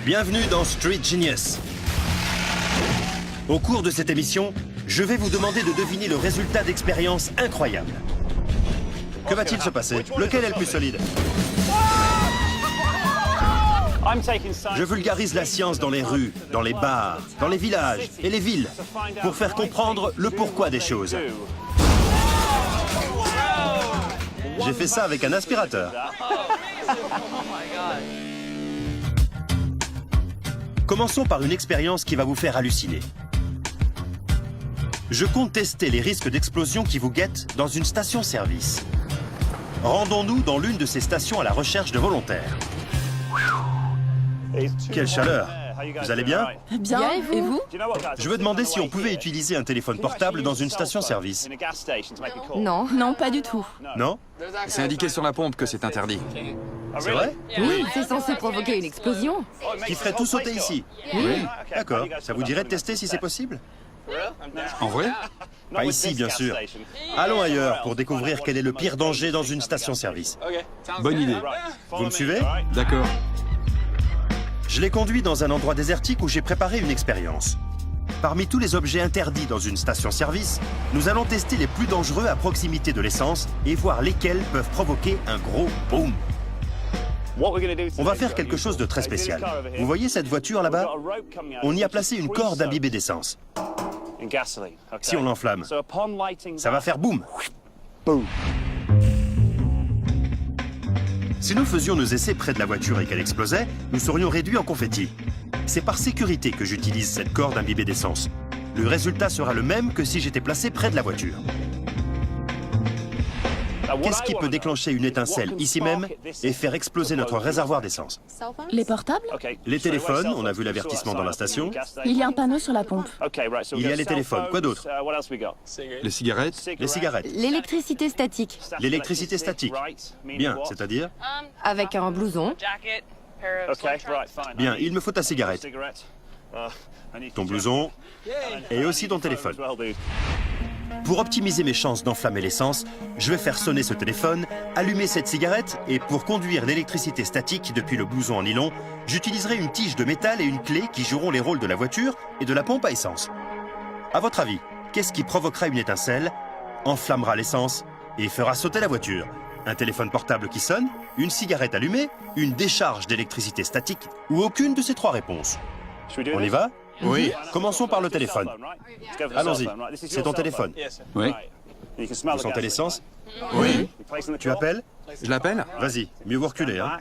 Bienvenue dans Street Genius. Au cours de cette émission, je vais vous demander de deviner le résultat d'expériences incroyables. Que va-t-il se passer? Lequel est le plus solide? Je vulgarise la science dans les rues, dans les bars, dans les villages et les villes, pour faire comprendre le pourquoi des choses. J'ai fait ça avec un aspirateur. Commençons par une expérience qui va vous faire halluciner. Je compte tester les risques d'explosion qui vous guettent dans une station-service. Rendons-nous dans l'une de ces stations à la recherche de volontaires. Quelle chaleur! Vous allez bien? Bien, et vous? Je veux demander si on pouvait utiliser un téléphone portable dans une station-service. Non, non, pas du tout. Non? C'est indiqué sur la pompe que c'est interdit. C'est vrai? Oui, c'est censé provoquer une explosion. Qui ferait tout sauter ici? Oui. D'accord. Ça vous dirait de tester si c'est possible? En vrai? Pas ici, bien sûr. Allons ailleurs pour découvrir quel est le pire danger dans une station-service. Bonne idée. Vous me suivez? D'accord. Je l'ai conduit dans un endroit désertique où j'ai préparé une expérience. Parmi tous les objets interdits dans une station-service, nous allons tester les plus dangereux à proximité de l'essence et voir lesquels peuvent provoquer un gros boom. On va faire quelque chose de très spécial. Vous voyez cette voiture là-bas? On y a placé une corde imbibée d'essence. Si on l'enflamme, ça va faire boum. Si nous faisions nos essais près de la voiture et qu'elle explosait, nous serions réduits en confetti. C'est par sécurité que j'utilise cette corde imbibée d'essence. Le résultat sera le même que si j'étais placé près de la voiture. Qu'est-ce qui peut déclencher une étincelle ici même et faire exploser notre réservoir d'essence? Les portables? Les téléphones, on a vu l'avertissement dans la station. Il y a un panneau sur la pompe. Il y a les téléphones, quoi d'autre? Les cigarettes? Les cigarettes. L'électricité statique. L'électricité statique. Bien, c'est-à-dire? Avec un blouson. Bien, il me faut ta cigarette, ton blouson et aussi ton téléphone. Pour optimiser mes chances d'enflammer l'essence, je vais faire sonner ce téléphone, allumer cette cigarette et pour conduire l'électricité statique depuis le blouson en nylon, j'utiliserai une tige de métal et une clé qui joueront les rôles de la voiture et de la pompe à essence. À votre avis, qu'est-ce qui provoquera une étincelle, enflammera l'essence et fera sauter la voiture? Un téléphone portable qui sonne, une cigarette allumée, une décharge d'électricité statique ou aucune de ces trois réponses? On y va? Oui. Commençons par le téléphone. Allons-y, c'est ton téléphone. Oui. Vous sentez l'essence? Oui. Tu appelles? Je l'appelle? Vas-y, mieux vous reculer, hein.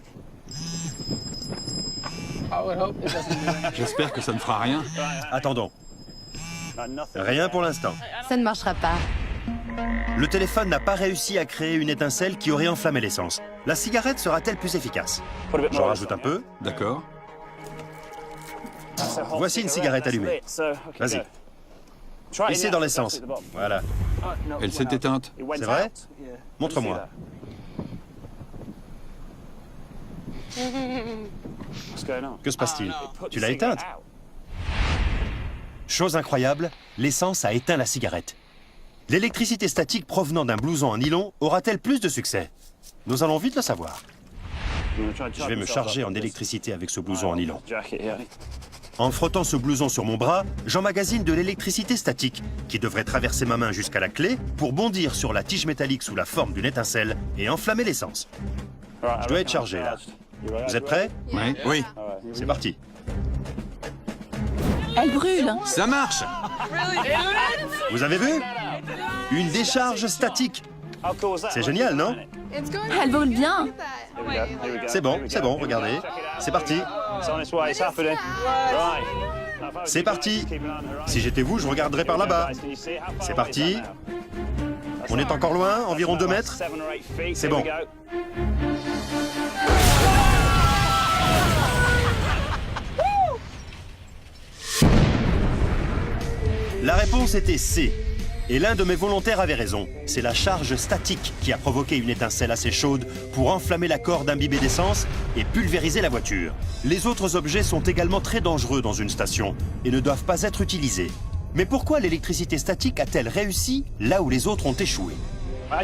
J'espère que ça ne fera rien. Attendons. Rien pour l'instant. Ça ne marchera pas. Le téléphone n'a pas réussi à créer une étincelle qui aurait enflammé l'essence. La cigarette sera-t-elle plus efficace? J'en rajoute un peu. D'accord. Voici une cigarette allumée. Vas-y. Ici dans l'essence. Voilà. Elle s'est éteinte. C'est vrai? Montre-moi. Que se passe-t-il? Tu l'as éteinte? Chose incroyable, l'essence a éteint la cigarette. L'électricité statique provenant d'un blouson en nylon aura-t-elle plus de succès? Nous allons vite le savoir. Je vais me charger en électricité avec ce blouson en nylon. En frottant ce blouson sur mon bras, j'emmagasine de l'électricité statique qui devrait traverser ma main jusqu'à la clé pour bondir sur la tige métallique sous la forme d'une étincelle et enflammer l'essence. Je dois être chargé là. Vous êtes prêts? Oui. Oui. C'est parti. Elle brûle. Ça marche! Vous avez vu? Une décharge statique. C'est génial, non? Elle brûle bien. C'est bon, regardez. C'est parti. C'est parti. Si j'étais vous, je regarderais par là-bas. C'est parti. On est encore loin, environ 2 mètres. C'est bon. La réponse était C. Et l'un de mes volontaires avait raison. C'est la charge statique qui a provoqué une étincelle assez chaude pour enflammer la corde imbibée d'essence et pulvériser la voiture. Les autres objets sont également très dangereux dans une station et ne doivent pas être utilisés. Mais pourquoi l'électricité statique a-t-elle réussi là où les autres ont échoué?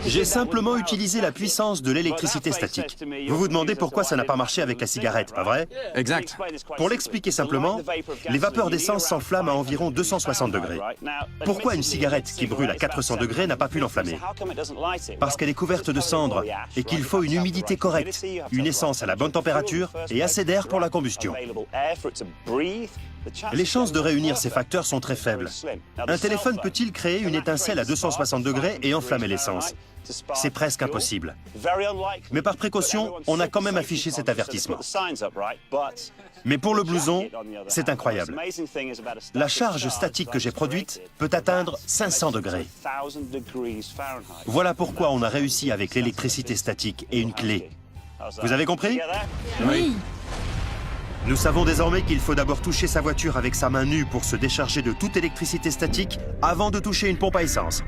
J'ai simplement utilisé la puissance de l'électricité statique. Vous vous demandez pourquoi ça n'a pas marché avec la cigarette, pas vrai? Exact. Pour l'expliquer simplement, les vapeurs d'essence s'enflamment à environ 260 degrés. Pourquoi une cigarette qui brûle à 400 degrés n'a pas pu l'enflammer? Parce qu'elle est couverte de cendres et qu'il faut une humidité correcte, une essence à la bonne température et assez d'air pour la combustion. Les chances de réunir ces facteurs sont très faibles. Un téléphone peut-il créer une étincelle à 260 degrés et enflammer l'essence? C'est presque impossible. Mais par précaution, on a quand même affiché cet avertissement. Mais pour le blouson, c'est incroyable. La charge statique que j'ai produite peut atteindre 500 degrés. Voilà pourquoi on a réussi avec l'électricité statique et une clé. Vous avez compris? Oui. Nous savons désormais qu'il faut d'abord toucher sa voiture avec sa main nue pour se décharger de toute électricité statique avant de toucher une pompe à essence.